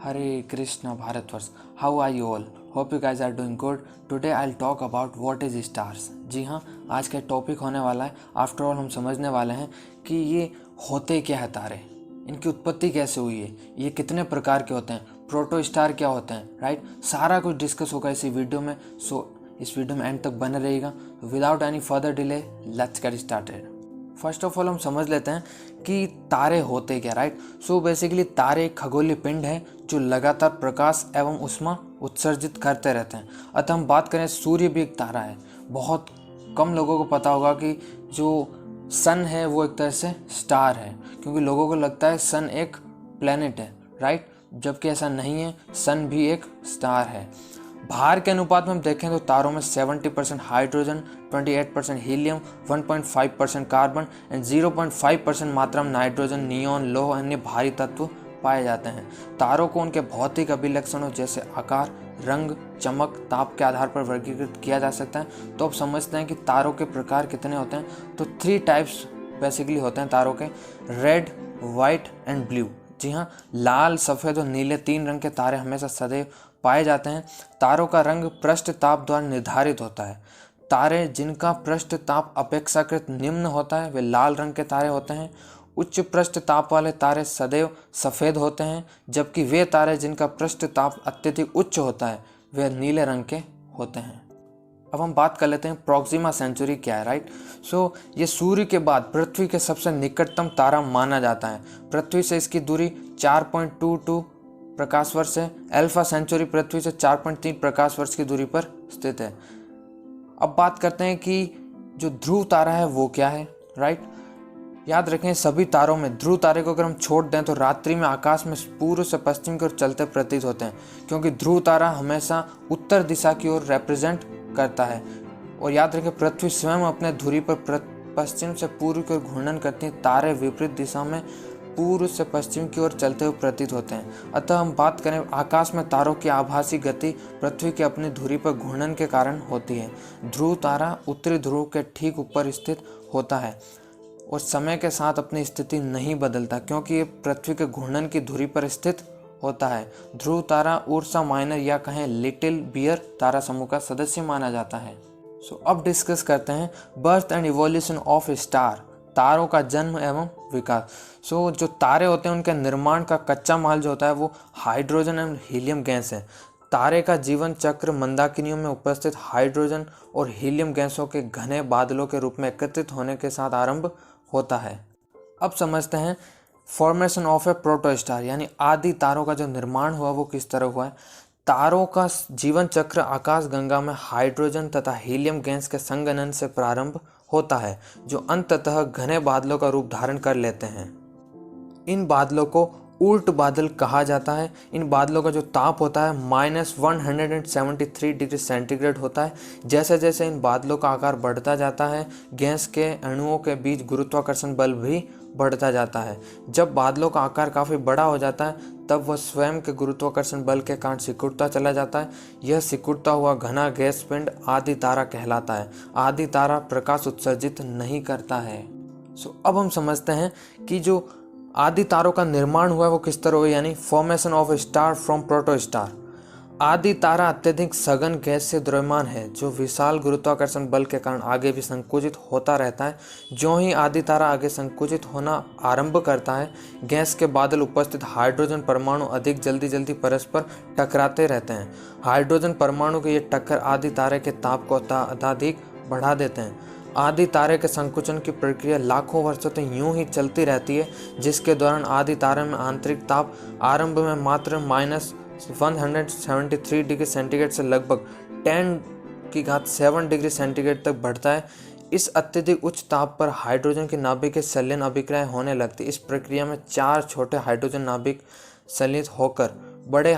Hare Krishna Bharatvarsh. How are you all? Hope you guys are doing good. Today I'll talk about what is stars. जी हाँ, आज का topic होने वाला है. After all हम समझने वाले हैं कि ये होते क्या है तारे, इनकी उत्पत्ति कैसे हुई है, ये कितने प्रकार के होते हैं, प्रोटो स्टार क्या होते हैं, राइट. सारा कुछ डिस्कस होगा इसी वीडियो में. सो इस वीडियो में एंड तक बने रहिएगा. Without any further delay let's get started. First of all हम समझ लेते हैं कि तारे होते क्या, राइट. सो बेसिकली तारे एक खगोलीय पिंड है जो लगातार प्रकाश एवं ऊष्मा उत्सर्जित करते रहते हैं. अतः हम बात करें, सूर्य भी एक तारा है. बहुत कम लोगों को पता होगा कि जो सन है वो एक तरह से स्टार है, क्योंकि लोगों को लगता है सन एक प्लेनेट है, राइट. जबकि ऐसा नहीं है, सन भी एक स्टार है. भार के अनुपात में हम देखें तो तारों में 70% हाइड्रोजन, 28% हीलियम, 1.5% कार्बन एंड 0.5% मात्रा में नाइट्रोजन, नियॉन, लौह अन्य भारी तत्व पाए जाते हैं. तारों को उनके भौतिक अभिलक्षणों जैसे आकार, रंग, चमक, ताप के आधार पर वर्गीकृत किया जा सकता है. तो अब समझते हैं कि तारों के प्रकार कितने होते हैं. तो 3 टाइप्स बेसिकली होते हैं तारों के: रेड, वाइट एंड ब्लू. जी हाँ, लाल, सफ़ेद और नीले 3 रंग के तारे हमेशा सदैव पाए जाते हैं. तारों का रंग पृष्ठ ताप द्वारा निर्धारित होता है. तारे जिनका पृष्ठ ताप अपेक्षाकृत निम्न होता है वे लाल रंग के तारे होते हैं. उच्च पृष्ठ ताप वाले तारे सदैव सफ़ेद होते हैं, जबकि वे तारे जिनका पृष्ठ ताप अत्यधिक उच्च होता है वे नीले रंग के होते हैं. अब हम बात कर लेते हैं प्रॉक्सिमा सेंचुरी क्या है, राइट. सो ये सूर्य के बाद पृथ्वी के सबसे निकटतम तारा माना जाता है. पृथ्वी से इसकी दूरी 4.22 प्रकाश वर्ष है. अल्फा सेंचुरी पृथ्वी से 4.3 प्रकाश वर्ष की दूरी पर स्थित है. अब बात करते हैं कि जो ध्रुव तारा है वो क्या है, राइट. याद रखें, सभी तारों में ध्रुव तारे को अगर हम छोड़ दें तो रात्रि में आकाश में पूर्व से पश्चिम की ओर चलते प्रतीत होते हैं, क्योंकि ध्रुव तारा हमेशा उत्तर दिशा की ओर रिप्रेजेंट करता है. और याद रखें, पृथ्वी स्वयं अपने धुरी पर पश्चिम से पूर्व की ओर घूर्णन करती है. तारे विपरीत दिशा में पूर्व से पश्चिम की ओर चलते हुए प्रतीत होते हैं. अतः हम बात करें, आकाश में तारों की आभासी गति पृथ्वी के अपनी धुरी पर घूर्णन के कारण होती है. ध्रुव तारा उत्तरी ध्रुव के ठीक ऊपर स्थित होता है और समय के साथ अपनी स्थिति नहीं बदलता, क्योंकि ये पृथ्वी के घूर्णन की धुरी पर स्थित होता है. ध्रुव तारा उर्सा माइनर या कहें लिटिल बियर तारा समूह का सदस्य माना जाता है. अब डिस्कस करते हैं birth and evolution of star, तारों का जन्म एवं विकास. जो तारे होते हैं उनके निर्माण का कच्चा माल जो होता है वो हाइड्रोजन एवं हीलियम गैस है. तारे का जीवन चक्र मंदाकिनियों में उपस्थित हाइड्रोजन और हीलियम गैसों के घने बादलों के रूप में एकत्रित होने के साथ आरंभ होता है. अब समझते हैं फॉर्मेशन ऑफ ए प्रोटोस्टार, यानी आदि तारों का जो निर्माण हुआ वो किस तरह हुआ है. तारों का जीवन चक्र आकाश गंगा में हाइड्रोजन तथा हीलियम गैस के संगनन से प्रारंभ होता है, जो अंततः घने बादलों का रूप धारण कर लेते हैं. इन बादलों को उल्ट बादल कहा जाता है. इन बादलों का जो ताप होता है -173 डिग्री सेंटीग्रेड होता है. जैसे जैसे इन बादलों का आकार बढ़ता जाता है, गैस के अणुओं के बीच गुरुत्वाकर्षण बल भी बढ़ता जाता है. जब बादलों का आकार काफ़ी बड़ा हो जाता है तब वह स्वयं के गुरुत्वाकर्षण बल के कारण सिकुड़ता चला जाता है. यह सिकुड़ता हुआ घना गैस पिंड आदि तारा कहलाता है. आदि तारा प्रकाश उत्सर्जित नहीं करता है. अब हम समझते हैं कि जो आदि तारों का निर्माण हुआ है वो किस तरह हुआ, यानी formation of star from protostar. आदि तारा अत्यधिक सघन गैस से द्रव्यमान है, जो विशाल गुरुत्वाकर्षण बल के कारण आगे भी संकुचित होता रहता है. जो ही आदि तारा आगे संकुचित होना आरंभ करता है, गैस के बादल उपस्थित हाइड्रोजन परमाणु अधिक जल्दी परस्पर टकराते रहते हैं. हाइड्रोजन परमाणु की ये टक्कर आदि तारे के ताप को अत्यधिक बढ़ा देते हैं. आदि तारे के संकुचन की प्रक्रिया लाखों वर्षों तक यूं ही चलती रहती है, जिसके दौरान आदि तारे में आंतरिक ताप आरंभ में मात्र -173 डिग्री सेंटीग्रेड से लगभग 10⁷ डिग्री सेंटीग्रेड तक बढ़ता है. इस अत्यधिक उच्च ताप पर हाइड्रोजन की नाभिक के संलयन अभिक्रियाएं होने लगती. इस प्रक्रिया में 4 छोटे हाइड्रोजन नाभिक संलयित होकर बड़े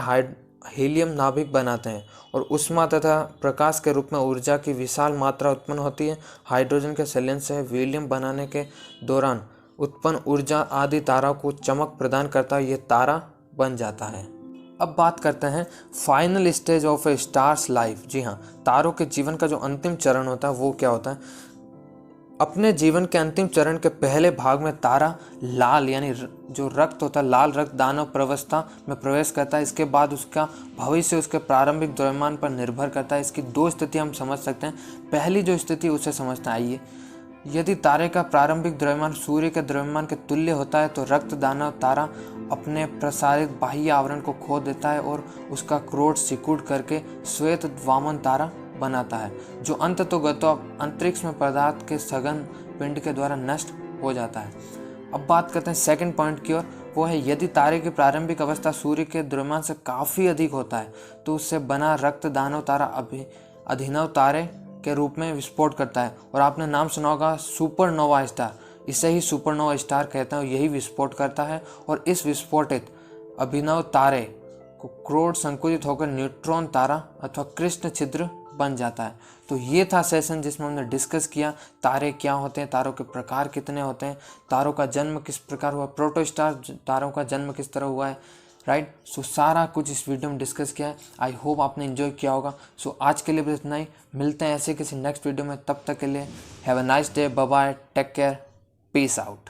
हीलियम नाभिक बनाते हैं और ऊष्मा तथा प्रकाश के रूप में ऊर्जा की विशाल मात्रा उत्पन्न होती है. हाइड्रोजन के संलयन से हीलियम बनाने के दौरान उत्पन्न ऊर्जा आदि तारा को चमक प्रदान करता है. यह तारा बन जाता है. अब बात करते हैं final stage of a stars life. जी हाँ, तारों के जीवन का जो अंतिम चरण होता है वो क्या होता है. अपने जीवन के अंतिम चरण के पहले भाग में तारा लाल यानी जो रक्त होता है, लाल रक्त दानव प्रवस्था में प्रवेश करता है। इसके बाद उसका भविष्य उसके प्रारंभिक द्रव्यमान पर निर्भर करता है। इसकी दो स्थिति हम समझ सकते हैं। पहली जो स्थिति उसे समझते हैं, आइए। यदि तारे का प्रारंभिक द्रव्यमान सूर्य के द्रव्यमान के तुल्य होता है तो रक्त दानव तारा अपने प्रसारित बाह्य आवरण को खो देता है और उसका क्रोड सिकुड़ करके श्वेत वामन तारा बनाता है, जो अंततोगतो अंतरिक्ष में पदार्थ के सघन पिंड के द्वारा नष्ट हो जाता है। अब बात करते हैं सेकंड पॉइंट की ओर, वो है यदि तारे की प्रारंभिक अवस्था सूर्य के द्रव्यमान से काफ़ी अधिक होता है तो उससे बना रक्त दानव तारा अभिनव तारे के रूप में विस्फोट करता है। और आपने नाम सुना होगा सुपरनोवा स्टार, इसे ही सुपरनोवा स्टार कहते हैं। यही विस्फोट करता है और इस विस्फोटित अभिनव तारे को क्रोड संकुचित होकर न्यूट्रॉन तारा अथवा कृष्ण छिद्र बन जाता है। तो ये था सेशन जिसमें हमने डिस्कस किया तारे क्या होते हैं, तारों के प्रकार कितने होते हैं, तारों का जन्म किस प्रकार हुआ, प्रोटोस्टार तारों का जन्म किस तरह हुआ है, राइट। सो सारा कुछ इस वीडियो में डिस्कस किया है। आई होप आपने एंजॉय किया होगा। सो आज के लिए बस इतना ही, मिलते हैं ऐसे किसी नेक्स्ट वीडियो में। तब तक के लिए have a nice day, bye bye, take care, peace out.